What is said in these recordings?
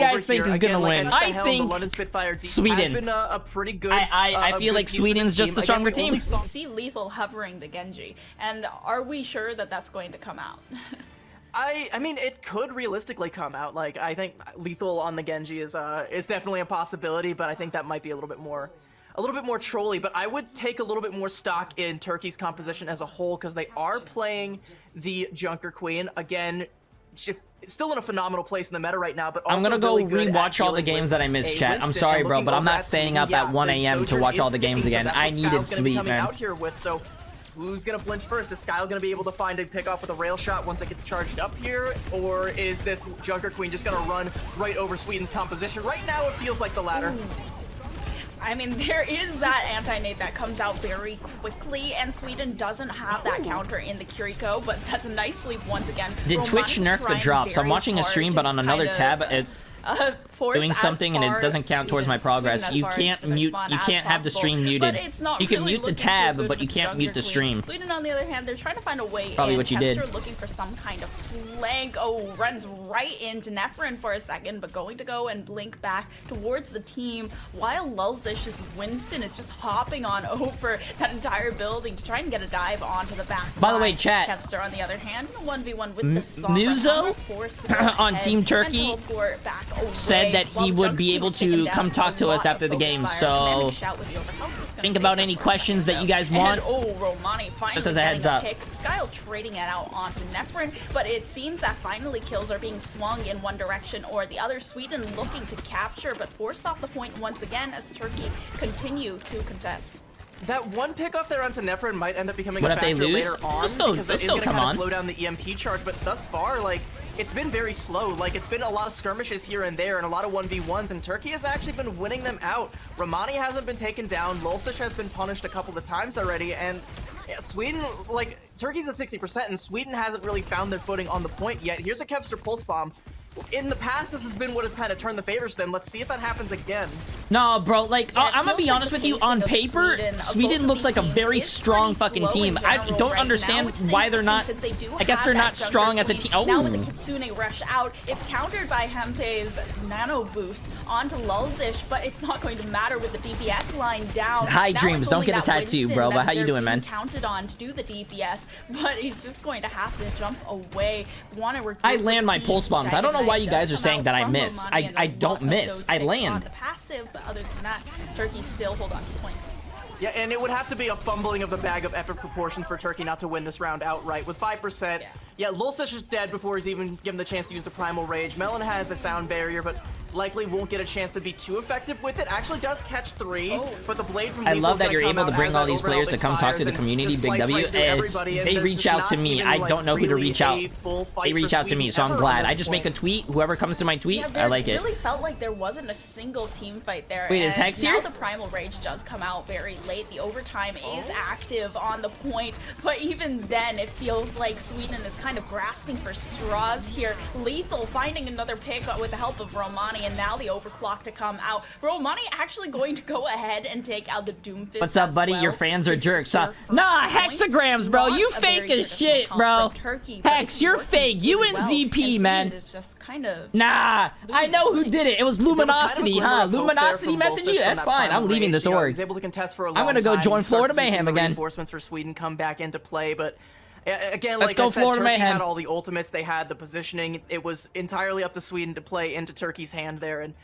guys think is gonna win? I think Sweden. Has been a pretty good. I feel like Sweden's just the stronger team. We see Lethal hovering the Genji, and are we sure that that's going to come out? I mean, it could realistically come out. Like, I think Lethal on the Genji is definitely a possibility, but I think that might be a little bit more trolly. But I would take a little bit more stock in Turkey's composition as a whole, because they are playing the Junker Queen again. Still in a phenomenal place in the meta right now, but also I'm gonna go really rewatch all the games that I missed, chat. I'm sorry, bro, but I'm not staying up at 1 a.m. to watch all the games again. I needed sleep, man. Out here with, so who's gonna flinch first? Is Skyle gonna be able to find a pick off with a rail shot once it gets charged up here, or is this Junker Queen just gonna run right over Sweden's composition? Right now, it feels like the latter. Ooh. I mean, there is that anti-nade that comes out very quickly, and Sweden doesn't have that counter in the Kiriko, but that's a nice sleep once again. Did Twitch nerf the drops? I'm watching a stream, but on another tab, doing something and it doesn't count towards my progress. You can't mute, you can't have the stream muted. You can mute the tab, but you can't mute the stream. Sweden, on the other hand, they're trying to find a way. Probably what you did. Looking for some kind of flank. Oh, runs right into Nefrin for a second, but going to go and blink back towards the team while Lulzish's Winston is just hopping on over that entire building to try and get a dive onto the back. By the way, chat. Kevster on the other hand, 1v1 with the Muzo on Team Turkey said that he would be able to come talk to us after the game, so think about any questions that you guys want. Just as a heads up. Skyle trading it out onto Nefrin, but it seems that finally kills are being swung in one direction or the other. Sweden looking to capture, but forced off the point once again as Turkey continue to contest. That one pick off there onto Nefrin might end up becoming a factor later on, because it is going to kind of slow down the EMP charge, but thus far, like, it's been very slow. Like, it's been a lot of skirmishes here and there and a lot of 1v1s, and Turkey has actually been winning them out. Romani hasn't been taken down. Lulzish has been punished a couple of times already, and yeah, Sweden, like, Turkey's at 60%, and Sweden hasn't really found their footing on the point yet. Here's a Kevster Pulse Bomb. In the past, this has been what has kind of turned the favors to them. Let's see if that happens again. No, bro, like, I'm gonna be honest with you, on paper, Sweden looks like a very strong fucking team. I don't understand why they're not, I guess they're not strong as a team. Oh. Now with the Kitsune rush out, it's countered by Hempe's nano boost onto Lulzish, but it's not going to matter with the DPS line down. Hi, Dreams, don't get a tattoo, bro, but how you doing, man? Counted on to do the DPS, but he's just going to have to jump away. I land my pulse bombs. I don't know why you guys are saying that I miss. I don't miss. I land. The passive, but other than that, Turkey still hold on to point. Yeah, and it would have to be a fumbling of the bag of epic proportions for Turkey not to win this round outright. With 5%, yeah, Lulzish is dead before he's even given the chance to use the Primal Rage. Melon has a sound barrier, but likely won't get a chance to be too effective with it. Actually does catch 3, but the blade from I love that you're able to bring all these players to come talk to the community. Big W. They reach out to me. I don't know who to reach out. They reach out to me, so I'm glad. I just make a tweet. Whoever comes to my tweet, I like it. It really felt like there wasn't a single team fight there. Wait, is Hex here? Now the Primal Rage does come out very late. The overtime is active on the point, but even then, it feels like Sweden is kind of grasping for straws here. Lethal finding another pick with the help of Romani, and now the overclock to come out. Romani actually going to go ahead and take out the Doomfist. What's up, buddy? Your fans are jerks, huh? Nah, hexagrams, bro. You fake as shit, bro. Hex, you're fake. You and ZP, man. Nah, I know who did it. It was Luminosity, huh? Luminosity messaged you? That's fine. I'm leaving this org. I'm gonna go join Florida Mayhem again. Reinforcements for Sweden come back into play, but again, like I said, Turkey had all the ultimates, they had the positioning. It was entirely up to Sweden to play into Turkey's hand there, and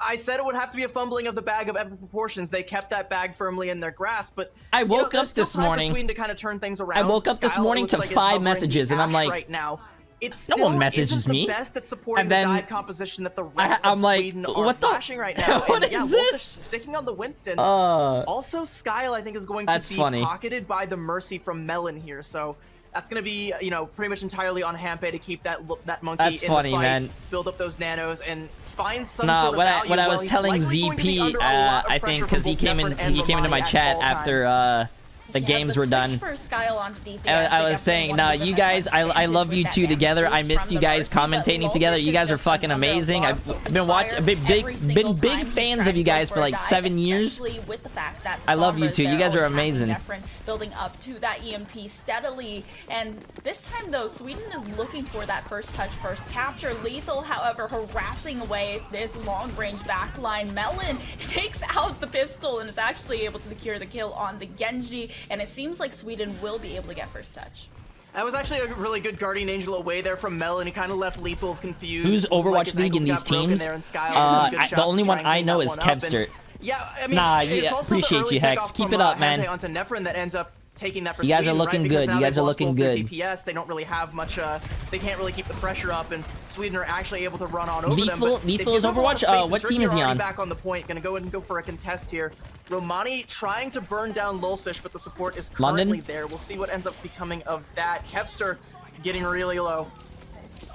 I said it would have to be a fumbling of the bag of epic proportions. They kept that bag firmly in their grasp, but I woke up this morning. Sweden to kind of turn things around. I woke up this morning to 5 messages, and I'm like, right now, it no one messages me. The best at supporting the dive composition that the rest of I'm like, Sweden are flashing right now. What and, is this? Sticking on the Winston. Also, Skyle, I think, is going to be pocketed by the Mercy from Melon here, so that's going to be, you know, pretty much entirely on Hampe to keep that monkey in the fight, man. Build up those nanos, and find some sort of value. What I was telling ZP, I think, because he came into my chat after The games were done. I was saying, no, you guys, I love you two together. I missed you guys commentating together. You guys are fucking amazing. I've been watching, been big fans of you guys for like 7 years. I love you two. You guys are amazing. Building up to that EMP steadily, and this time though, Sweden is looking for that first touch, first capture. Lethal, however, harassing away this long-range backline. Melon takes out the pistol and is actually able to secure the kill on the Genji, and it seems like Sweden will be able to get first touch. That was actually a really good Guardian Angel away there from Melon. He kind of left Lethal confused. Who's Overwatch League in these teams? The only one I know is Kevster. Yeah, I mean, nah, yeah, appreciate you, Hex. Keep it up, man. Onto Nefrin that ends up taking that for you guys are looking good. You guys are looking good. DPS, they don't really have much. They can't really keep the pressure up, and Sweden are actually able to run on over them. Lethal is Overwatch. What team is he on? Back on the point. Gonna go ahead and go for a contest here. Romani trying to burn down Lulsish, but the support is currently there. We'll see what ends up becoming of that. Kevster getting really low.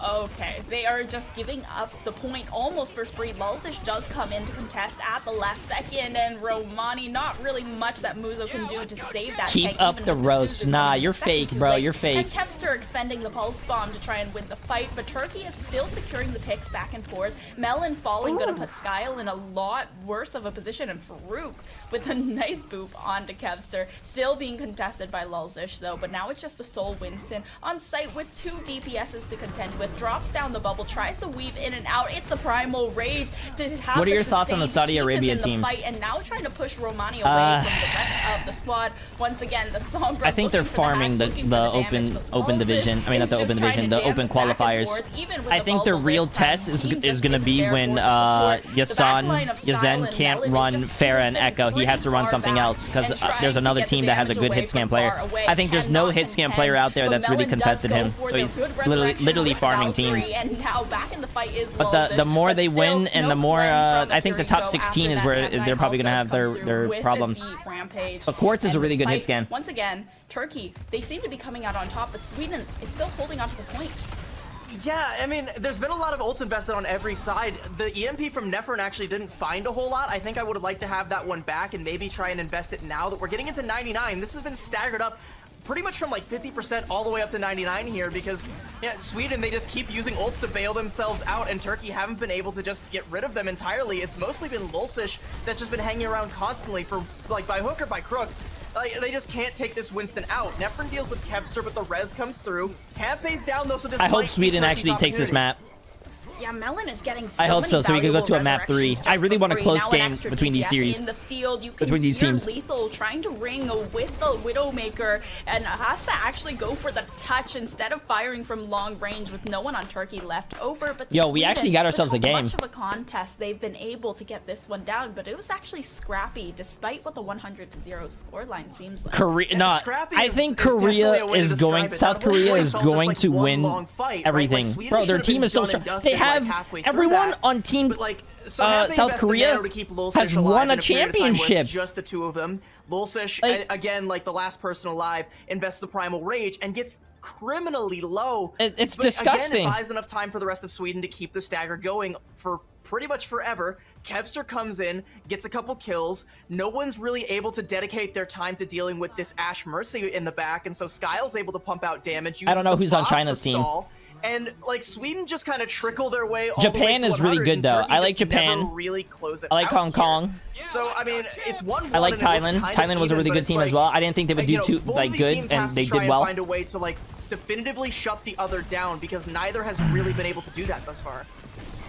Okay, they are just giving up the point almost for free. Lulsish does come in to contest at the last second, and Romani, not really much that Muzo can do to save that. Keep up the roast. Nah, you're fake, bro. You're fake. And Kevster expending the pulse bomb to try and win the fight, but Turkey is still securing the picks back and forth. Melon falling, gonna put Skyle in a lot worse of a position, and Farouk with a nice boop onto Kevster. Still being contested by Lulsish though, but now it's just a Soul Winston on site with 2 DPSs to contend with. Drops down the bubble, tries to weave in and out. It's the Primal Rage to have. What are your thoughts on the Saudi Arabia team? Fight, and now trying to push Romani away from the rest of the squad. Once again, the Sombra. I think they're farming the open division. I mean, not the open division, the open qualifiers. I think their real test is going to be when Yazen can't run Pharah and Echo. He has to run something else because there's another team that has a good hit scan player. I think there's no hit scan player out there that's really contested him, so he's literally farming teams. And now back in the fight is but the more they win and the more I think the top 16 is where they're probably gonna have their problems. But Quartz is a really good hit scan. Once again, Turkey, they seem to be coming out on top, but Sweden is still holding on to the point. Yeah, I mean, there's been a lot of ults invested on every side. The EMP from Nefrin actually didn't find a whole lot. I think I would have liked to have that one back and maybe try and invest it now that we're getting into 99. This has been staggered up pretty much from like 50% all the way up to 99 here because, yeah, Sweden, they just keep using ults to bail themselves out, and Turkey haven't been able to just get rid of them entirely. It's mostly been Lulsish that's just been hanging around constantly for, like, by hook or by crook. Like, they just can't take this Winston out. Nefrin deals with Kevster, but the res comes through. Campay's down, though, so this I hope Sweden actually takes this map. Yeah, Melon is getting so I hope so we can go to a map 3. I really want a close game between these series. In the field, you can between these teams. Lethal trying to ring with the Widowmaker and has to actually go for the touch instead of firing from long range with no one on Turkey left over. But yo, we actually got ourselves a game. Much of a contest, they've been able to get this one down, but it was actually scrappy despite what the 100-0 scoreline seems like. Korea, no, I think Korea is going. South Korea is going to win everything, bro. Their team is so strong. They have everyone on team South Korea has won a championship. Just the 2 of them. Lulsish, again, like the last person alive, invests the Primal Rage and gets criminally low. It's disgusting. Again, it buys enough time for the rest of Sweden to keep the stagger going for pretty much forever. Kevster comes in, gets a couple kills. No one's really able to dedicate their time to dealing with this Ashe Mercy in the back, and so Skyle's able to pump out damage. I don't know who's on China's team. And like Sweden just kind of trickle their way all Japan the way to is really good though. I like Japan. Really close it I like Hong Kong. So I mean, it's 1-1. I like Thailand. Thailand was a really good team as well. I didn't think they would do too good, and they did well. Find a way to like definitively shut the other down because neither has really been able to do that thus far.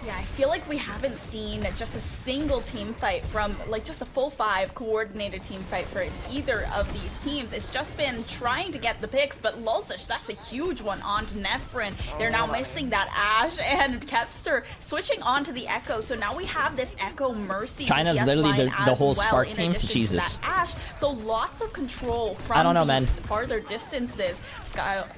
Yeah, I feel like we haven't seen just a single team fight from, like, just a full 5 coordinated team fight for either of these teams. It's just been trying to get the picks, but Lulsish, that's a huge one onto Nefrin. They're now missing that Ashe, and Kevster switching onto the Echo. So now we have this Echo Mercy. China's literally the whole Spark team. Jesus. Ashe. So lots of control from these farther distances.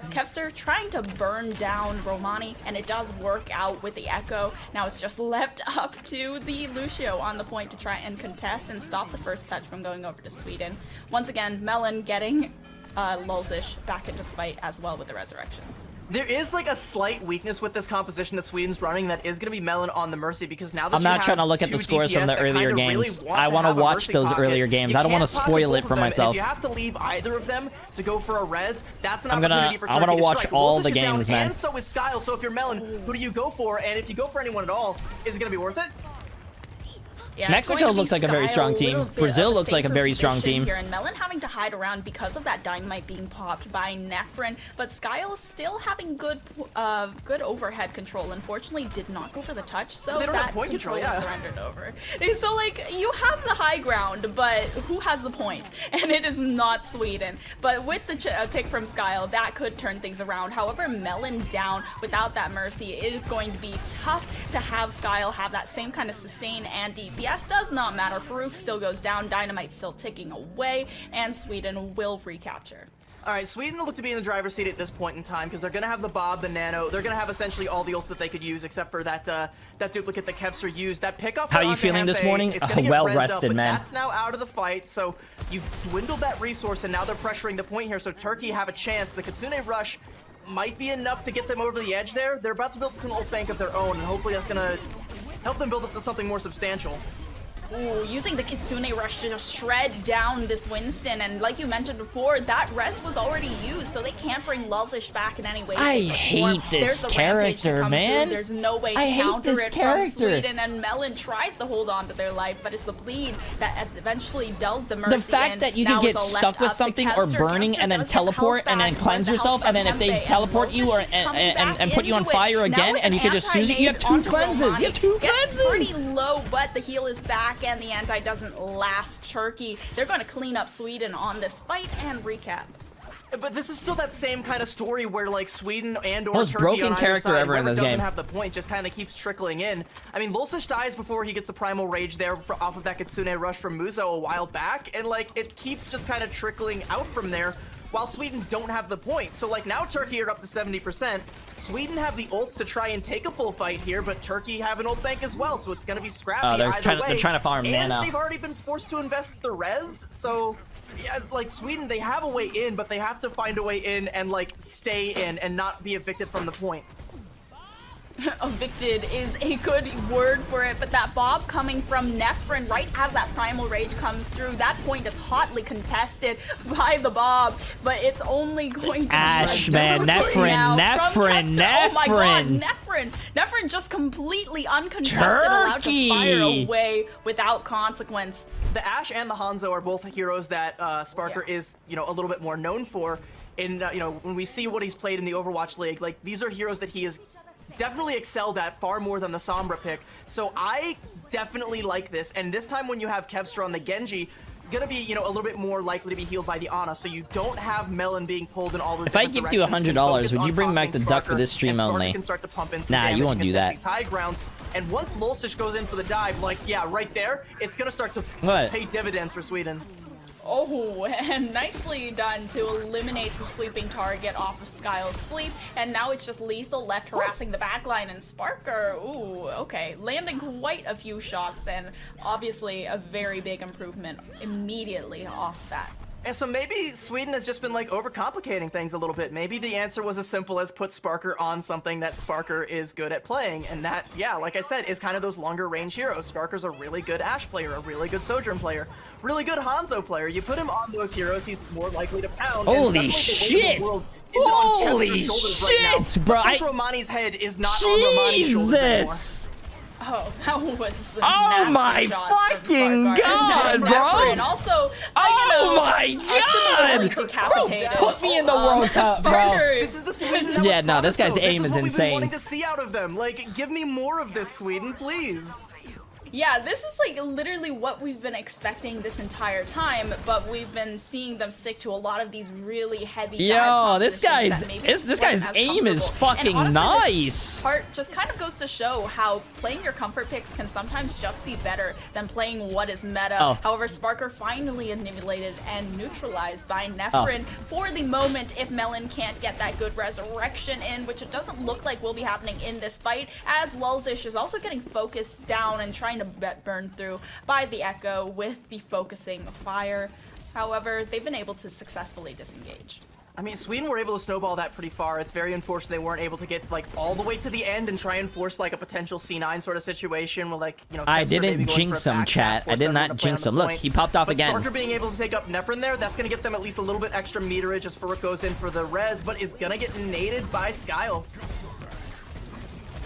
Kevster trying to burn down Romani, and it does work out with the Echo. Now it's just left up to the Lucio on the point to try and contest and stop the first touch from going over to Sweden. Once again, Melon getting Lulsish back into the fight as well with the resurrection. There is like a slight weakness with this composition that Sweden's running that is going to be Melon on the Mercy, because now that I'm not trying to look at the scores from the earlier games. I want to watch those earlier games. I don't want to spoil it for myself. If you have to leave either of them to go for a res, that's an opportunity for Turkey I want to watch strike. all Lulsish the is down, games, man. And so is Skyle. So if you're Melon, who do you go for? And if you go for anyone at all, is it going to be worth it? Yeah, Mexico looks like a very strong team. Brazil looks like a very strong team. Here, and Melon having to hide around because of that dynamite being popped by Nefrin, but Skyle still having good overhead control. Unfortunately, did not go for the touch, so that point control is surrendered over. So like, you have the high ground, but who has the point? And it is not Sweden. But with the pick from Skyle, that could turn things around. However, Melon down without that Mercy, it is going to be tough to have Skyle have that same kind of sustain and DPS. Does not matter. Farouk still goes down, Dynamite still ticking away, and Sweden will recapture. All right, Sweden look to be in the driver's seat at this point in time because they're going to have the Bob, the Nano. They're going to have essentially all the ults that they could use except for that that duplicate that Kevster used. That pickup. How are you feeling this morning? Well rested, man. That's now out of the fight, so you've dwindled that resource, and now they're pressuring the point here. So Turkey have a chance. The Kitsune Rush might be enough to get them over the edge there. They're about to build an ult bank of their own, and hopefully that's going to help them build up to something more substantial. Ooh, using the Kitsune Rush to just shred down this Winston, and like you mentioned before, that res was already used, so they can't bring Lulzish back in any way. I hate this character, man. There's no way to counter it from Sweden, and Melon tries to hold on to their life, but it's the bleed that eventually dulls the Mercy. The fact that you can get stuck with something or burning and then teleport and then cleanse yourself, and then if they teleport you or and put you on fire again, and you can just use it, you have two cleanses. You have two cleanses. Pretty low, but the heal is back. And the anti doesn't last. Turkey, they're going to clean up Sweden on this fight and recap. But this is still that same kind of story where like Sweden and or most Turkey broken on character side, ever in this doesn't game. Have the point, just kind of keeps trickling in. I mean, Lulsish dies before he gets the primal rage there off of that Kitsune Rush from Muzo a while back, and like it keeps just kind of trickling out from there. While Sweden don't have the point. So like now Turkey are up to 70%. Sweden have the ults to try and take a full fight here, but Turkey have an ult bank as well, so it's gonna be Scrappy they're either way. They're trying to farm and mana. They've already been forced to invest the res, so yeah, like Sweden, they have a way in, but they have to find a way in and like stay in and not be evicted from the point. Evicted is a good word for it, but that Bob coming from Nefrin right as that primal rage comes through, that point is hotly contested by the Bob, but it's only going to Ash, man, Nefrin. Oh my god, Nefrin just completely uncontested, allowed to fire away without consequence. The Ash and the Hanzo are both heroes that Sparker is, you know, a little bit more known for. And you know, when we see what he's played in the Overwatch League, like these are heroes that he is definitely excelled at far more than the Sombra pick. So I definitely like this. And this time when you have Kevster on the Genji, gonna be, you know, a little bit more likely to be healed by the Ana, so you don't have Melon being pulled in all those different directions. If I give you $100, would you bring back the duck for this stream only? Can start to pump in some nah, you won't do that. These high grounds. And once Lulsish goes in for the dive, like, yeah, right there, it's gonna start to pay dividends for Sweden. Oh, and nicely done to eliminate the sleeping target off of Skyle's sleep, and now it's just Lethal left harassing the backline, and Sparker, ooh, okay, landing quite a few shots, and obviously a very big improvement immediately off that. And so maybe Sweden has just been like overcomplicating things a little bit. Maybe the answer was as simple as put Sparker on something that Sparker is good at playing. And that, yeah, like I said, is kind of those longer range heroes. Sparker's a really good Ashe player, a really good Sojourn player, really good Hanzo player. You put him on those heroes, he's more likely to pound. Holy shit! Holy shit, bro! Romani's head is not on Romani's shoulders anymore. Oh, that was oh my fucking god, bro! And also, oh my god! Decapitated. Put me in the World Cup, bro. This is the Sweden. Yeah, no, this guy's aim is insane. We've been wanting to see out of them. Like, give me more of this, Sweden, please. Yeah, this is like literally what we've been expecting this entire time, but we've been seeing them stick to a lot of these really heavy. Yo, this guy's aim is fucking nice. This part just kind of goes to show how playing your comfort picks can sometimes just be better than playing what is meta. However, Sparker finally annihilated and neutralized by Nefrin for the moment. If Melon can't get that good resurrection in, which it doesn't look like will be happening in this fight, as Lulzish is also getting focused down and trying to burn through by the Echo with the focusing fire. However, they've been able to successfully disengage. I mean, Sweden were able to snowball that pretty far. It's very unfortunate they weren't able to get like all the way to the end and try and force like a potential C9 sort of situation where like, you know, I Kevster didn't maybe going jinx for a him, back chat. tap, I force did everyone not to play jinx on him. the Look, point. he popped off But again. Sparker being able to take up Nefrin there, that's going to get them at least a little bit extra meterage as Farouk goes in for the res, but is going to get naded by Skyle.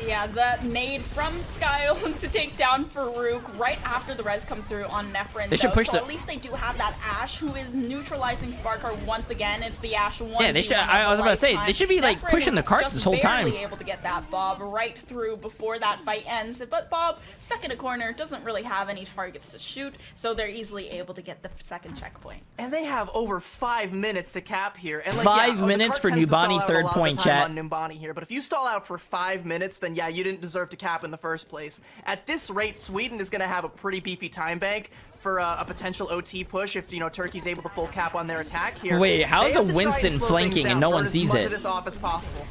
Yeah, the nade from Skyle to take down Farouk right after the res come through on Nefrin. They should push so the... at least they do have that Ashe who is neutralizing Sparker once again. It's the Ashe 1. Yeah, they should. I was about to say, they should be like Nefrin pushing the carts this whole time. Barely able to get that Bob right through before that fight ends. But Bob, stuck in a corner, doesn't really have any targets to shoot, so they're easily able to get the second checkpoint. And they have over 5 minutes to cap here. And like, 5 minutes for Numbani third point, chat. On Numbani here, but if you stall out for 5 minutes, then yeah, you didn't deserve to cap in the first place. At this rate, Sweden is going to have a pretty beefy time bank for a potential OT push if, you know, Turkey's able to full cap on their attack here. Wait, how is They a have to try and Winston slow flanking things and down, no one burn sees as much it? of this off as possible.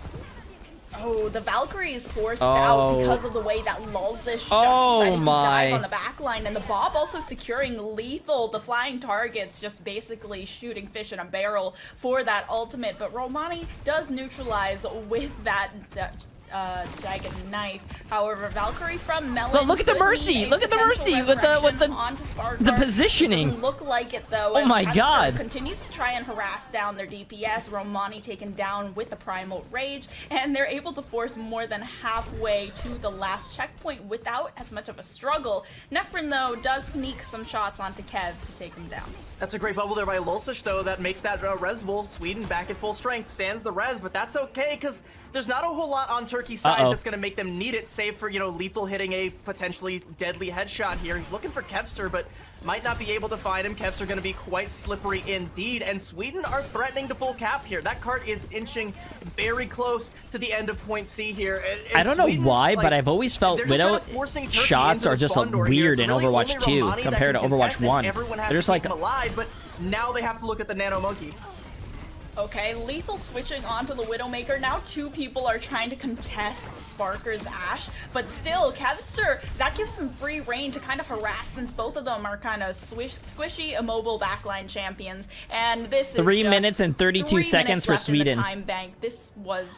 Oh, the Valkyrie is forced out because of the way that Lulzish just decided to dive on the back line, and the Bob also securing lethal, the flying targets, just basically shooting fish in a barrel for that ultimate, but Romani does neutralize with that jagged knife. However, Valkyrie from Melon. But look at the Mercy! Look at the Mercy with the positioning. Doesn't look like it though. Oh my god! Continues to try and harass down their DPS. Romani taken down with the Primal Rage, and they're able to force more than halfway to the last checkpoint without as much of a struggle. Nefrin though does sneak some shots onto Kev to take him down. That's a great bubble there by Lulzish though. That makes that res bowl. Sweden back at full strength. Sands the res, but that's okay because there's not a whole lot on Turkey's side that's going to make them need it, save for, you know, lethal hitting a potentially deadly headshot here. He's looking for Kevster, but might not be able to find him. Kevster going to be quite slippery indeed, and Sweden are threatening to full cap here. That cart is inching very close to the end of point C here. And I don't know why, but I've always felt Widow shots are just weird in Overwatch 2 compared to Overwatch 1. They're just like... alive, but now they have to look at the Nano Monkey. Okay, lethal switching onto the Widowmaker. Now 2 people are trying to contest Sparker's Ashe, but still, Kevster, that gives him free reign to kind of harass since both of them are kind of squishy, immobile backline champions. And this is 3 minutes and 32 seconds for Sweden. Time bank. This was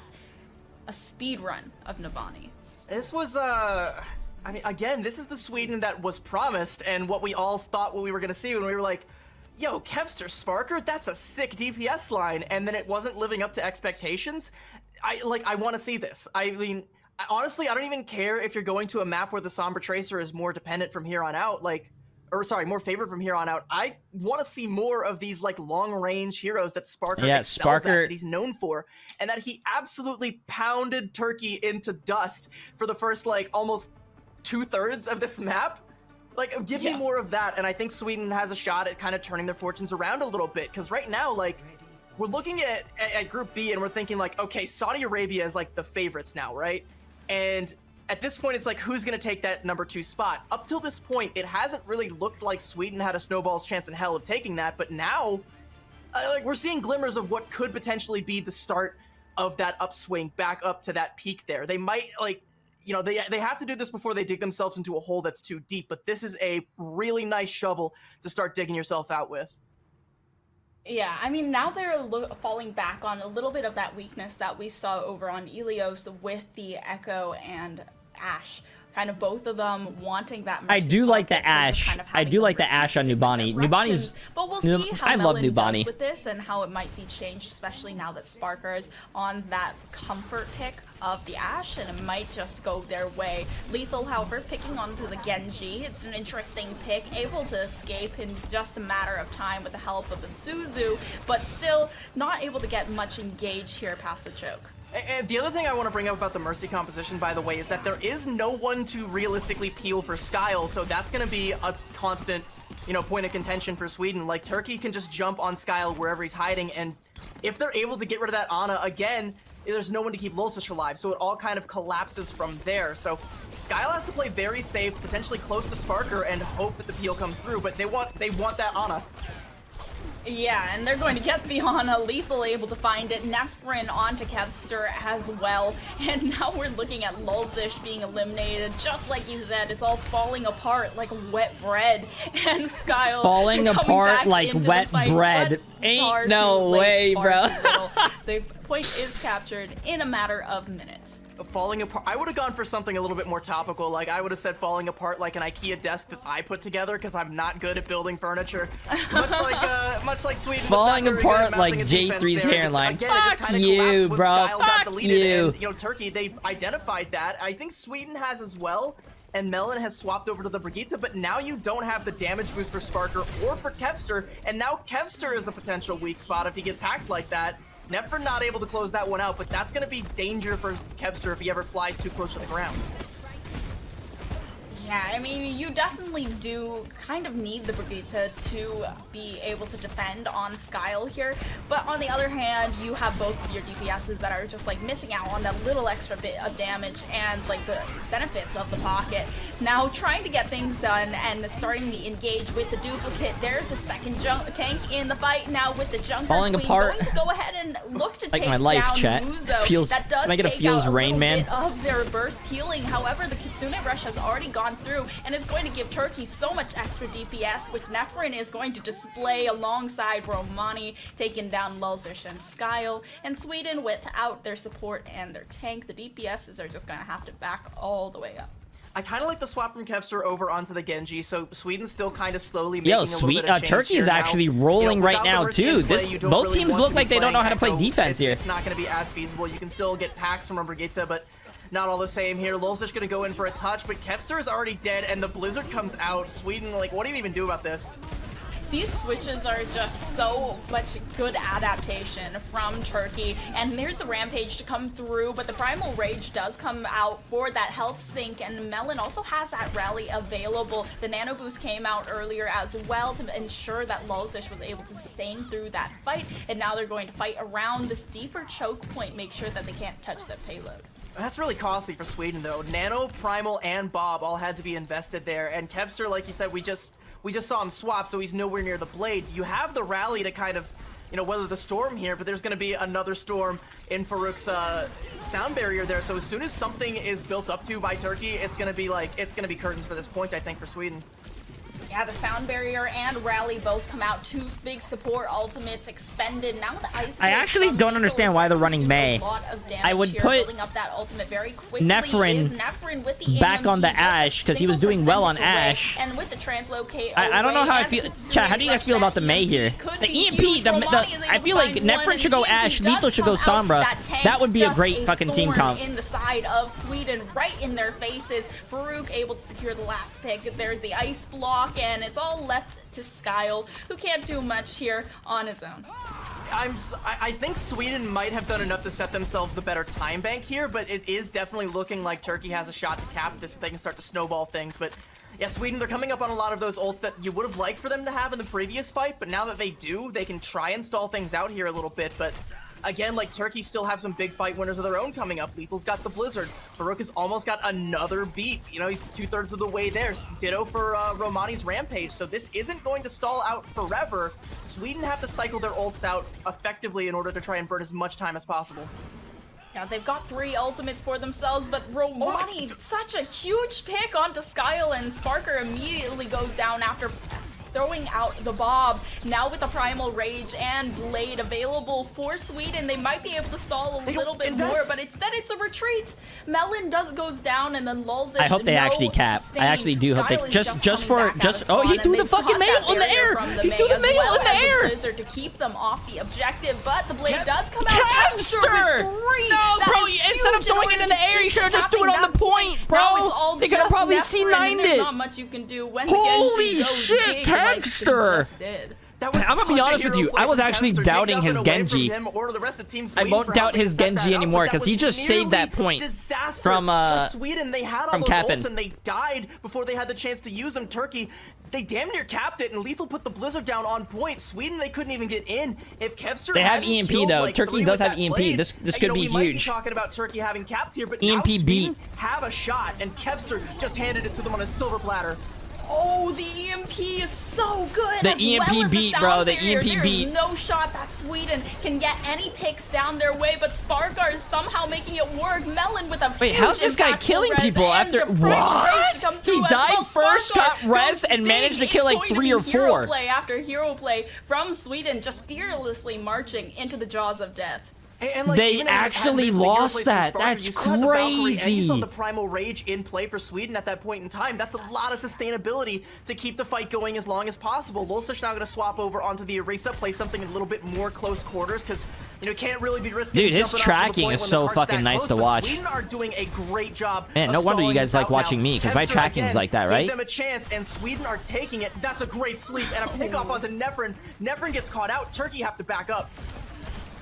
a speed run of Numbani. This was, I mean, again, this is the Sweden that was promised and what we all thought what we were going to see when we were like, yo, Kevster Sparker, that's a sick DPS line, and then it wasn't living up to expectations. I want to see this. I mean, honestly, I don't even care if you're going to a map where the Sombra Tracer is more dependent from here on out, more favored from here on out. I want to see more of these, like, long-range heroes that Sparker excels at, that he's known for, and that he absolutely pounded Turkey into dust for the first, like, almost 2/3 of this map. Like, give me more of that, and I think Sweden has a shot at kind of turning their fortunes around a little bit, because right now, like, we're looking at Group B, and we're thinking, like, okay, Saudi Arabia is, like, the favorites now, right? And at this point, it's like, who's going to take that number 2 spot? Up till this point, it hasn't really looked like Sweden had a snowball's chance in hell of taking that, but now, like, we're seeing glimmers of what could potentially be the start of that upswing back up to that peak there. They might, like... You know, they have to do this before they dig themselves into a hole that's too deep, but this is a really nice shovel to start digging yourself out with. Yeah, I mean, now they're falling back on a little bit of that weakness that we saw over on Ilios with the Echo and Ashe. Kind of both of them wanting that. I do like the Ashe. I do like the Ashe on Numbani. Numbani's... But we'll see how I love Melon Numbani does with this and how it might be changed, especially now that Sparker's on that comfort pick of the Ashe, and it might just go their way. Lethal, however, picking onto the Genji. It's an interesting pick, able to escape in just a matter of time with the help of the Suzu, but still not able to get much engaged here past the choke. And the other thing I want to bring up about the Mercy composition, by the way, is that there is no one to realistically peel for Skyle, so that's going to be a constant, you know, point of contention for Sweden. Like, Turkey can just jump on Skyle wherever he's hiding, and if they're able to get rid of that Ana again, there's no one to keep Lulzish alive, so it all kind of collapses from there. So Skyle has to play very safe, potentially close to Sparker, and hope that the peel comes through, but they want that Ana. Yeah, and they're going to get the Ana. Lethal able to find it. Nefrin onto Kevster as well. And now we're looking at Lulzish being eliminated. Just like you said, it's all falling apart like wet bread. And Skyle falling apart like wet bread. Ain't no way, bro. The point is captured in a matter of minutes. Falling apart. I would have gone for something a little bit more topical. Like, I would have said falling apart like an IKEA desk that I put together because I'm not good at building furniture. Much like Sweden. Falling apart like Jay3's hairline. Again, Fuck you, bro. Fuck you. And, you know, Turkey, they've identified that. I think Sweden has as well. And Melon has swapped over to the Brigitte, but now you don't have the damage boost for Sparker or for Kevster, and now Kevster is a potential weak spot if he gets hacked like that. Nefrin not able to close that one out, but that's going to be danger for Kevster if he ever flies too close to the ground. Yeah, I mean, you definitely do kind of need the Brigitte to be able to defend on Skyle here, but on the other hand, you have both of your DPSs that are just like missing out on that little extra bit of damage and like the benefits of the pocket. Now trying to get things done and starting the engage with the duplicate. There's a second tank in the fight now with the Junker Falling Queen apart. going to go ahead and look to Like take my life, down chat. Muzo. Feels. That does Can I get a take feels out Rain Man? bit of their burst healing. However, the Kitsune Rush has already gone through and is going to give Turkey so much extra DPS, which Nefrin is going to display alongside Romani, taking down Lulzish and Skyle. And Sweden, without their support and their tank, the DPSs are just going to have to back all the way up. I kind of like the swap from Kevster over onto the Genji, so Sweden's still kind of slowly making a little bit of change Turkey is here actually now. rolling right without the now mercy too. of play, This you don't both really teams want look to like be they don't know how to play playing defense here. It's not going to be as feasible. You can still get packs from a Brigitte, but not all the same here. Lulzish going to go in for a touch, but Kevster is already dead, and the Blizzard comes out. Sweden, like, what do you even do about this? These switches are just so much good adaptation from Turkey, and there's a Rampage to come through, but the Primal Rage does come out for that health sink, and Melon also has that rally available. The Nano Boost came out earlier as well to ensure that Lulzish was able to sustain through that fight, and now they're going to fight around this deeper choke point, make sure that they can't touch the payload. That's really costly for Sweden, though. Nano, Primal, and Bob all had to be invested there, and Kevster, like you said, we just saw him swap, so he's nowhere near the blade. You have the rally to kind of, you know, weather the storm here, but there's going to be another storm in Farouk's sound barrier there. So as soon as something is built up to by Turkey, it's going to be like, it's going to be curtains for this point, I think, for Sweden. Yeah, the sound barrier and rally both come out. Two big support ultimates expended. Now the ice. I actually don't understand why they're running Mei. I would put Nefrin with the back on the Ashe because he was doing well on Ashe. And with the translocate, I don't know how I feel. Chat, how do you guys feel about the Mei here? The EMP, I feel like Nefrin should go Ashe, Lethal should go Sombra. That would be a great fucking team comp. In the side of Sweden, right in their faces. Farouk able to secure the last pick. There's the ice block. And it's all left to Skyle, who can't do much here on his own. I think Sweden might have done enough to set themselves the better time bank here, but it is definitely looking like Turkey has a shot to cap this if they can start to snowball things. But yeah, Sweden, they're coming up on a lot of those ults that you would have liked for them to have in the previous fight, but now that they do, they can try and stall things out here a little bit. But again, like, Turkey still have some big fight winners of their own coming up. Lethal's got the Blizzard. Farouk has almost got another beat. You know, he's 2/3 of the way there. Ditto for Romani's Rampage. So this isn't going to stall out forever. Sweden have to cycle their ults out effectively in order to try and burn as much time as possible. Yeah, they've got 3 ultimates for themselves, but Romani, such a huge pick onto Skyle, and Sparker immediately goes down after throwing out the Bob. Now with the Primal Rage and Blade available for Sweden, they might be able to stall a little bit more, but instead it's a retreat. Melon goes down, and then Lulzish. I hope they actually cap. I actually do hope they oh, he threw the fucking mail in the air. He threw the mail in the air. Blizzard to keep them off the objective, but the Blade does come out. Kevster! No, bro, instead of throwing it in the air, you should have just threw it on the point, bro. They could have probably C9'd it. There's not much you can do when Holy the Genji shit, goes Kevster! I'm gonna be honest with you, I was actually doubting his Genji. I won't doubt his Genji anymore because he just saved that point from Sweden. They had all those ults and they died before they had the chance to use them. Turkey, they damn near capped it, and Lethal put the Blizzard down on point. Sweden, they couldn't even get in. If Kevster they have EMP killed, though. like, Turkey does have EMP. This could be huge. We might be talking about Turkey having capped here, but EMP now Sweden beat. have a shot, and Kevster just handed it to them on a silver platter. Oh, the EMP is so good. The as EMP well as beat, the bro. The barrier. EMP beat. There's no shot that Sweden can get any picks down their way, but Sparkar is somehow making it work. Melon with a Wait, huge how's this guy impactful killing res, people and after the Primal Rage what? to come He through as died well. first, Sparkar got res, goes and big. managed to It's kill like going to 3 be or hero 4. play after hero play from Sweden, just fearlessly marching into the jaws of death. And like, They even if it actually hadn't been for hero lost plays from that. Sparkar, That's you still had the Valkyrie, and you still crazy. had the Primal Rage in play for Sweden at that point in time. That's a lot of sustainability to keep the fight going as long as possible. Lulsish now going to swap over onto the Orisa, play something a little bit more close quarters, because you know can't really be risking. Dude, his jumping off to the tracking point is when so the cart's fucking that nice close, to but watch. Sweden are doing a great job. Man, of no wonder you stalling guys this like out watching now. me, 'cause my Kevster, tracking's again, like that, right? Gave them a chance, and Sweden are taking it. That's a great sleep, and a pick off onto Nefrin. Nefrin gets caught out. Turkey have to back up.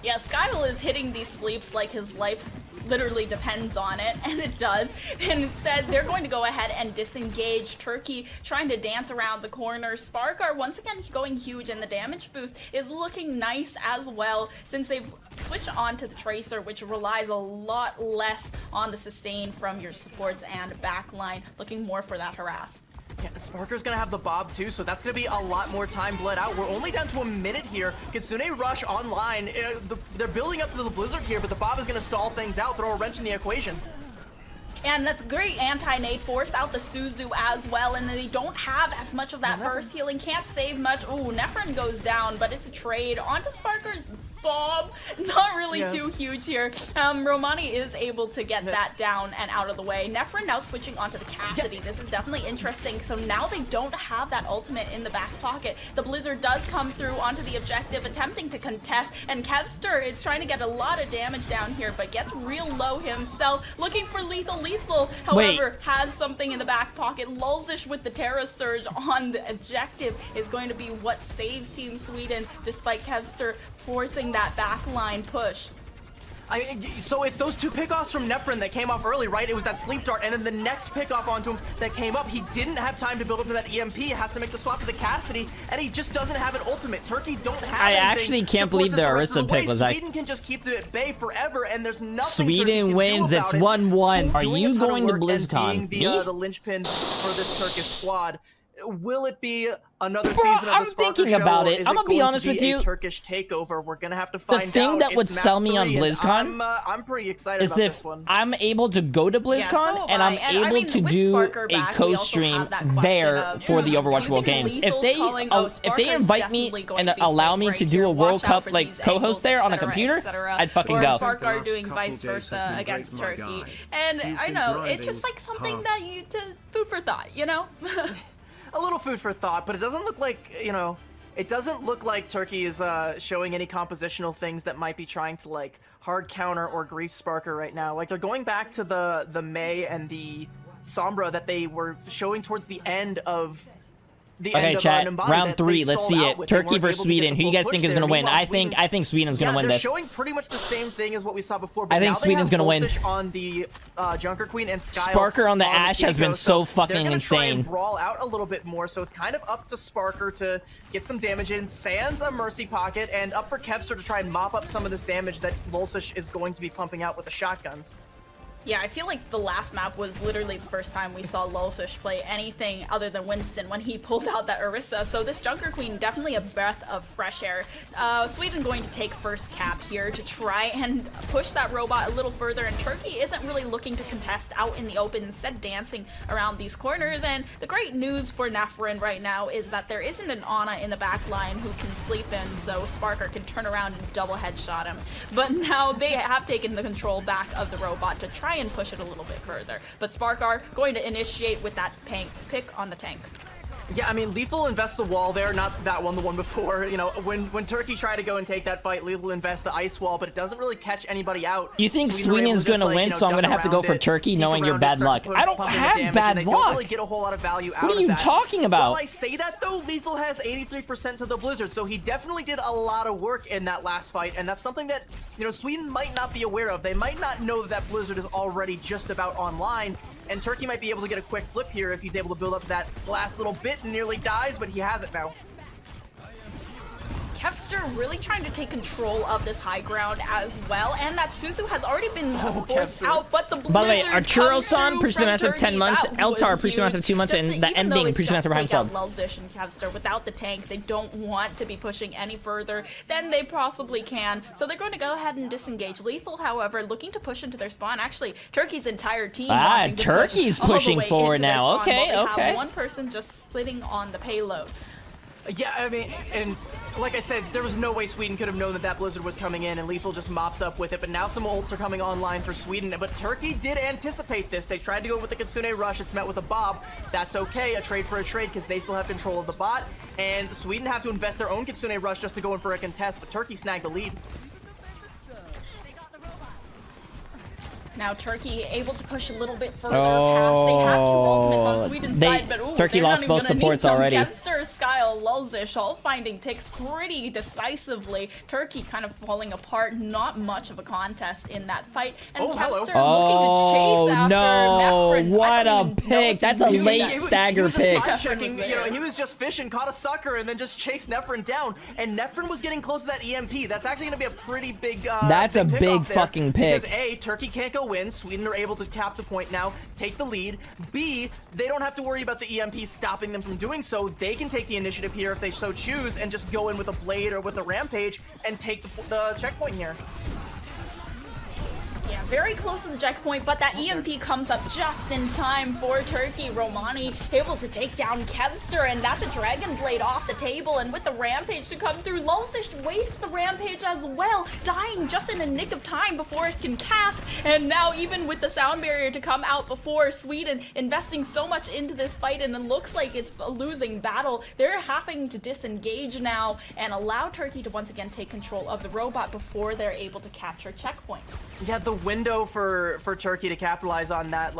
Yeah, Skyle is hitting these sleeps like his life literally depends on it, and it does. And instead, they're going to go ahead and disengage. Turkey trying to dance around the corner. Sparkar once again going huge, and the damage boost is looking nice as well, since they've switched on to the Tracer, which relies a lot less on the sustain from your supports and backline, looking more for that harass. Yeah, Sparker's gonna have the Bob too, so that's gonna be a lot more time bled out. We're only down to a minute here. Kitsune Rush online. They're building up to the Blizzard here, but the Bob is gonna stall things out, throw a wrench in the equation. And that's great anti-nade, force out the Suzu as well, and they don't have as much of that burst healing, can't save much. Ooh, Nefrin goes down, but it's a trade onto Sparker's Bob. Not really too huge here. Romani is able to get that down and out of the way. Nefrin now switching onto the Cassidy. This is definitely interesting. So now they don't have that ultimate in the back pocket. The Blizzard does come through onto the objective, attempting to contest, and Kevster is trying to get a lot of damage down here, but gets real low himself, looking for lethal. Lethal, however, has something in the back pocket. Lulzish with the Terra Surge on the objective is going to be what saves Team Sweden, despite Kevster forcing that backline push. So it's those 2 pickoffs from Nefrin that came off early, right? It was that sleep dart, and then the next pickoff onto him that came up. He didn't have time to build up to that EMP. Has to make the swap to the Cassidy, and he just doesn't have an ultimate. Turkey don't have I anything actually can't to force believe the us rest of Orisa way. pick was like. Sweden can just keep it at bay forever, and there's nothing Turkey Sweden can wins. do It's about it. 1-1. Are Doing a you ton of going to work and BlizzCon? being Me? the linchpin for this Turkish squad. Will it be another Bro, season of I'm the Sparker thinking show, about or it. is I'm gonna be going honest to with you. A Turkish takeover. We're gonna have to find out. The thing that would It's sell map me on 3, and BlizzCon I'm pretty excited is about if this one. I'm able to go to BlizzCon so and I'm am I. And I able mean, to with do Sparker a back, we also co-stream have that question there of, for the Overwatch do World you think Games. Lethal's If they Sparker's invite me definitely going and to be allow played me right to do here. a World Watch out Cup for like these co-host angles, there on a etc., computer, etc. I'd fucking or go. Sparker doing vice versa against Turkey. And I know, it's just like something that you, food for thought, you know? A little food for thought, but it doesn't look like, you know, it doesn't look like Turkey is showing any compositional things that might be trying to like hard counter or grief Sparker right now. Like they're going back to the May and the Sombra that they were showing towards the end of the end of chat. Numbani Round that 3. they Let's stalled see out it. with. They Turkey weren't versus able to get Sweden. the Who you full guys push think is there. gonna win? Meanwhile, I think Sweden's gonna win they're this. showing pretty much the same thing as what we saw before. But I think now they Sweden's have gonna win. Lulsish on the Junker Queen and Skyle Sparker on the Ashe has been Ginkgo, so they're fucking gonna try insane. and brawl out a little bit more, so it's kind of up to Sparker to get some damage in. Sans a Mercy Pocket, and up for Kevster to try and mop up some of this damage that Lulsish is going to be pumping out with the shotguns. Yeah, I feel like the last map was literally the first time we saw Lulsish play anything other than Winston when he pulled out that Orisa. So this Junker Queen, definitely a breath of fresh air. Sweden going to take first cap here to try and push that robot a little further, and Turkey isn't really looking to contest out in the open, instead dancing around these corners. And the great news for Nefrin right now is that there isn't an Ana in the back line who can sleep in, so Sparker can turn around and double headshot him. But now they have taken the control back of the robot to try and push it a little bit further. But Sparkar going to initiate with that pick on the tank. Yeah, I mean, Lethal invests the wall there, not that one, the one before. You know, when Turkey tried to go and take that fight, Lethal invests the ice wall, but it doesn't really catch anybody out. You think Sweden were able Sweden's to just, gonna like, win, you know, so I'm gonna duck have to go around for it, Turkey, peek knowing your around bad and start luck. to I don't pump in the have damage, bad and they luck. don't really get a whole lot of value out What are of you that. talking about? While I say that though, Lethal has 83% to the Blizzard, so he definitely did a lot of work in that last fight, and that's something that, you know, Sweden might not be aware of. They might not know that Blizzard is already just about online, and Turkey might be able to get a quick flip here if he's able to build up that last little bit and nearly dies, but he has it now. Kevster really trying to take control of this high ground as well, and that Suzu has already been forced out, but the blizzard. By the way, Arturo-san pushed the massive 10 months, Eltar pushed the massive 2 months, and the ending pushed the massive by himself. Lulzish and Kevster without the tank, they don't want to be pushing any further than they possibly can, so they're going to go ahead and disengage. Lethal, however, looking to push into their spawn. Actually, Turkey's entire team. Turkey's pushing forward now. Okay. Have one person just sitting on the payload. Yeah, I mean, and like I said, there was no way Sweden could have known that blizzard was coming in, and Lethal just mops up with it, but now some ults are coming online for Sweden, but Turkey did anticipate this. They tried to go with the Kitsune Rush, it's met with a bob. That's okay, a trade for a trade, because they still have control of the bot, and Sweden have to invest their own Kitsune Rush just to go in for a contest, but Turkey snagged the lead. Now Turkey able to push a little bit further past. They have two ultimates on Sweden's side, but Turkey lost both supports already. Kevster, Skyle, Lulzish all finding picks pretty decisively. Turkey kind of falling apart. Not much of a contest in that fight. And Kevster looking to chase after Nefrin. What a pick! That's a late stagger pick. Checking, you know, he was just fishing, caught a sucker, and then just chased Nefrin down. And Nefrin was getting close to that EMP. That's actually going to be a pretty big. That's a big fucking pick. Because A, Turkey can't go win. Sweden are able to cap the point now, take the lead. B, they don't have to worry about the EMP stopping them from doing so. They can take the initiative here if they so choose and just go in with a blade or with a rampage and take the checkpoint here. Yeah, very close to the checkpoint, but that EMP comes up just in time for Turkey. Romani able to take down Kevster, and that's a Dragon Blade off the table, and with the Rampage to come through, Lulzish wastes the Rampage as well, dying just in a nick of time before it can cast, and now even with the sound barrier to come out before Sweden investing so much into this fight, and it looks like it's a losing battle, they're having to disengage now and allow Turkey to once again take control of the robot before they're able to capture checkpoint. Yeah, the window for Turkey to capitalize on that,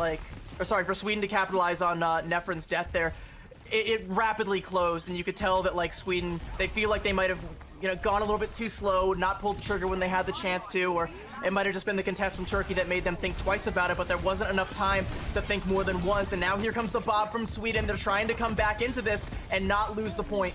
for Sweden to capitalize on Nefrin's death there, it rapidly closed, and you could tell that Sweden, they feel like they might have gone a little bit too slow, not pulled the trigger when they had the chance to, or it might have just been the contest from Turkey that made them think twice about it, but there wasn't enough time to think more than once, and now here comes the bob from Sweden. They're trying to come back into this and not lose the point.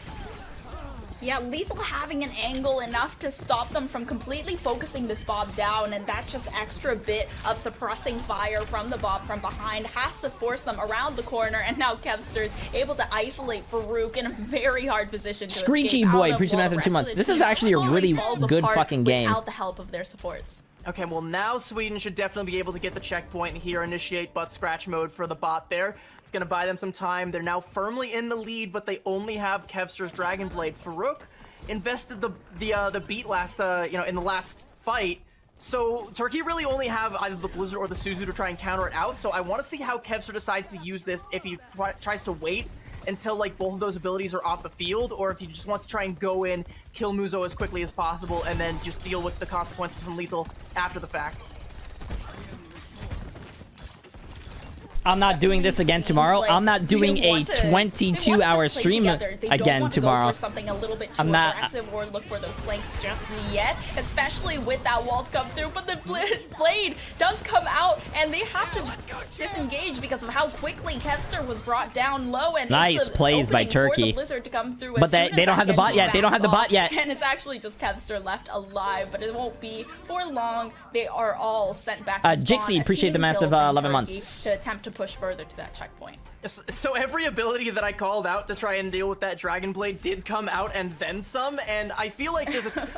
Yeah, Lethal having an angle enough to stop them from completely focusing this bob down, and that just extra bit of suppressing fire from the bob from behind has to force them around the corner, and now Kevster's able to isolate Farouk in a very hard position to Screechy escape boy, out preach the massive 2 months. This is actually a really good fucking game. Without the help of their supports. Okay, well now Sweden should definitely be able to get the checkpoint here, initiate butt scratch mode for the bot there. It's gonna buy them some time. They're now firmly in the lead, but they only have Kevster's Dragon Blade. Farouk invested the beat last, in the last fight. So Turkey really only have either the Blizzard or the Suzu to try and counter it out. So I want to see how Kevster decides to use this, if he tries to wait until both of those abilities are off the field, or if he just wants to try and go in, kill Muzo as quickly as possible, and then just deal with the consequences from Lethal after the fact. I'm not doing this again tomorrow. I'm not doing a 22-hour stream again tomorrow. Something a little bit too aggressive or look for those flanks just yet, especially with that wall to come through. But the blade does come out, and they have to disengage because of how quickly Kevster was brought down low. And nice plays by Turkey. But they don't have the bot yet. They don't have the bot yet. And it's actually just Kevster left alive, but it won't be for long. They are all sent back to spawn. Jixie, appreciate the massive 11 months. To attempt to push further to that checkpoint. So every ability that I called out to try and deal with that Dragon Blade did come out and then some, and I feel like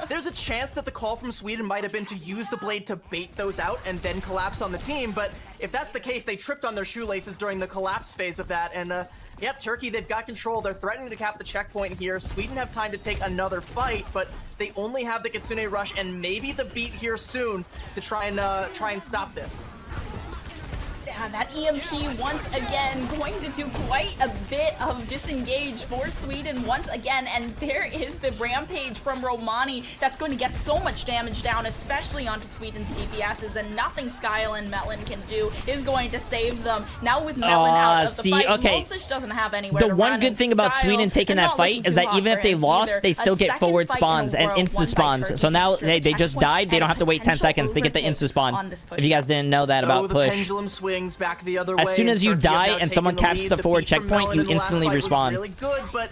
there's a chance that the call from Sweden might have been to use the blade to bait those out and then collapse on the team, but if that's the case, they tripped on their shoelaces during the collapse phase of that, and yep, Turkey, they've got control. They're threatening to cap the checkpoint here. Sweden have time to take another fight, but they only have the Kitsune Rush and maybe the beat here soon to try and stop this. Yeah, that EMP once again going to do quite a bit of disengage for Sweden once again, and there is the Rampage from Romani that's going to get so much damage down, especially onto Sweden's DPSs, and nothing Skyle and Melon can do is going to save them. Now with Melon out of the fight, Lulzish doesn't have anywhere the to one run, good thing about Sweden taking that fight is that even if they lost, they still get forward spawns and insta spawns. So now they just died. They don't have to wait 10 seconds. They get the insta spawn. If you guys didn't know that about push. The pendulum swings back the other way. As soon as you die and someone caps the forward checkpoint, you instantly respawn. Really good, but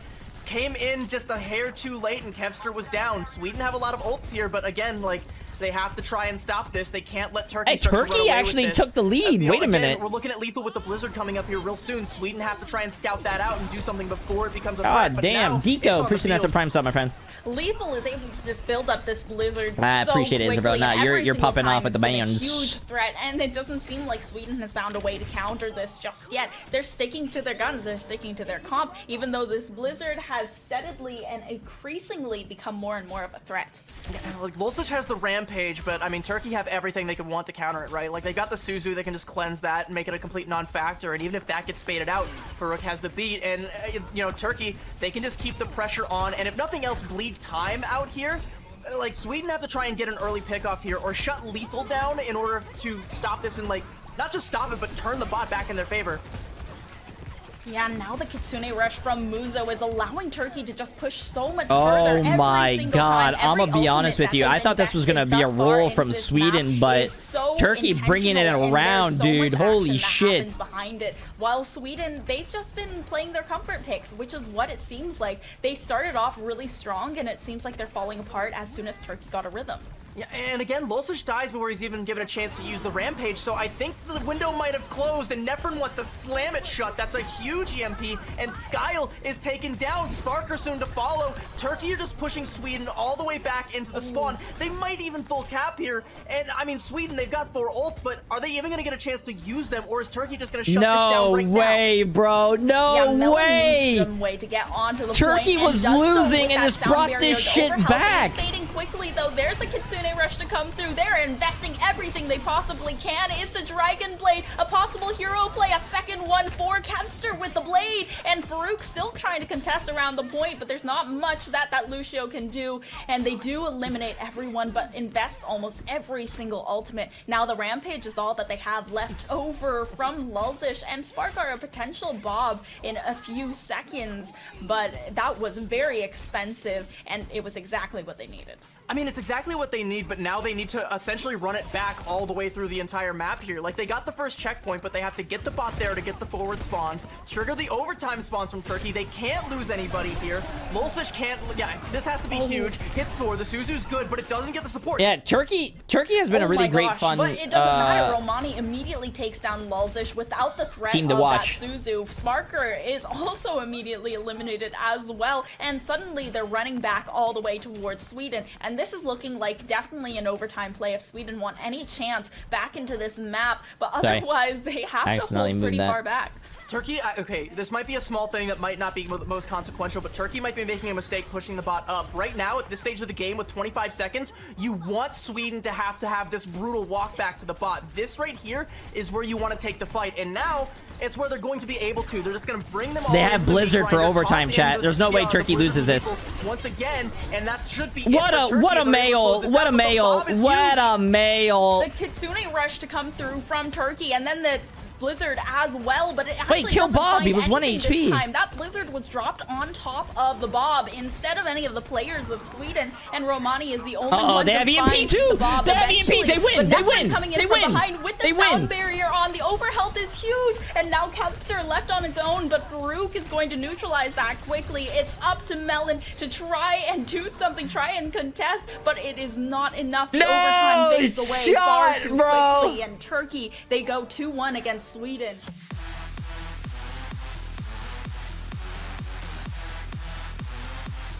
came in just a hair too late and Kevster was down. Sweden have a lot of ults here, but again, like, they have to try and stop this. They can't let Turkey start to run Turkey away actually with this. took the lead. You know, Wait a again, minute. We're looking at Lethal with the Blizzard coming up here real soon. Sweden have to try and scout that out and do something before it becomes a threat. God But damn. now, Deco, it's on the appreciate that field. prime sub, my friend. Lethal is able to just build up this Blizzard I so appreciate it, quickly, Isabel. Nah, and you're every single popping time off with the it's been a bands. huge threat, and it doesn't seem like Sweden has found a way to counter this just yet. They're sticking to their guns, they're sticking to their comp, even though this Blizzard has steadily and increasingly become more and more of a threat. Yeah, like, Lulsic has the Rampage, but I mean, Turkey have everything they could want to counter it, right? Like, they got the Suzu, they can just cleanse that and make it a complete non-factor, and even if that gets baited out, Farouk has the beat, and, you know, Turkey, they can just keep the pressure on, and if nothing else, bleed time out here. Like, Sweden have to try and get an early pickoff here, or shut Lethal down in order to stop this and, like, not just stop it, but turn the bot back in their favor. Yeah, now the Kitsune Rush from Muzo is allowing Turkey to just push so much Oh further every my single God, time. I'm Every gonna be honest ultimate with you. that I they've thought this was gonna invested be a thus far roll into from this Sweden, map but is so Turkey bringing it intentional, and around, there's so dude. much Holy action that shit. happens behind it. While Sweden, they've just been playing their comfort picks, which is what it seems like. They started off really strong, and it seems like they're falling apart as soon as Turkey got a rrhythm. Yeah, and again, Lulsic dies before he's even given a chance to use the Rampage, so I think the window might have closed, and Nefren wants to slam it shut. That's a huge EMP, and Skyle is taken down. Sparker soon to follow. Turkey are just pushing Sweden all the way back into the spawn. They might even full cap here, and I mean, Sweden, they've got 4 ults, but are they even going to get a chance to use them, or is Turkey just going to shut this down right now? No way, bro. No Melon way. needs some way to get onto the Turkey point, was and does so losing with and that just sound brought barrier. this The shit overhealth back. is fading quickly, though. There's a Kitsune Rush to come through. They're investing everything they possibly can. It's the Dragon Blade, a possible hero play, a second one for Kevster with the blade, and Farouk still trying to contest around the point, but there's not much that Lucio can do, and they do eliminate everyone, but invest almost every single ultimate. Now the Rampage is all that they have left over from Lulzish, and Sparkar a potential Bob in a few seconds, but that was very expensive, and it was exactly what they needed. I mean, it's exactly what they need, but now they need to essentially run it back all the way through the entire map here. Like, they got the first checkpoint, but they have to get the bot there to get the forward spawns, trigger the overtime spawns from Turkey. They can't lose anybody here. Lulsic can't, yeah, this has to be huge. Hit Soar, the Suzu's good, but it doesn't get the supports. Yeah, Turkey has been a really great fun. But it doesn't matter. Romani immediately takes down Lulzish without the threat team to of watch. that Suzu. Sparker is also immediately eliminated as well, and suddenly they're running back all the way towards Sweden, and this is looking like definitely an overtime play if Sweden want any chance back into this map, but otherwise they have to hold pretty far back. Turkey, okay, this might be a small thing that might not be the most consequential, but Turkey might be making a mistake pushing the bot up. Right now, at this stage of the game with 25 seconds, you want Sweden to have this brutal walk back to the bot. This right here is where you want to take the fight, and now it's where they're going to be able to. They're just going to bring them all. They have Blizzard for overtime, chat. There's no way Turkey loses this. Once again, and that should be what a mail. What a mail. What a mail. The Kitsune Rush to come through from Turkey, and then the Blizzard as well, but it actually kill Bob. He was 1 HP. This time. That Blizzard was dropped on top of the Bob instead of any of the players of Sweden, and Romani is the only one they have EMP too. They have EMP. They win. They win. Coming in from behind with the sound barrier on. The overhealth is huge, and now Kevster left on his own, but Farouk is going to neutralize that quickly. It's up to Melon to try and do something, try and contest, but it is not enough. The overtime fades away far too quickly, and Turkey, they go 2-1 against Sweden.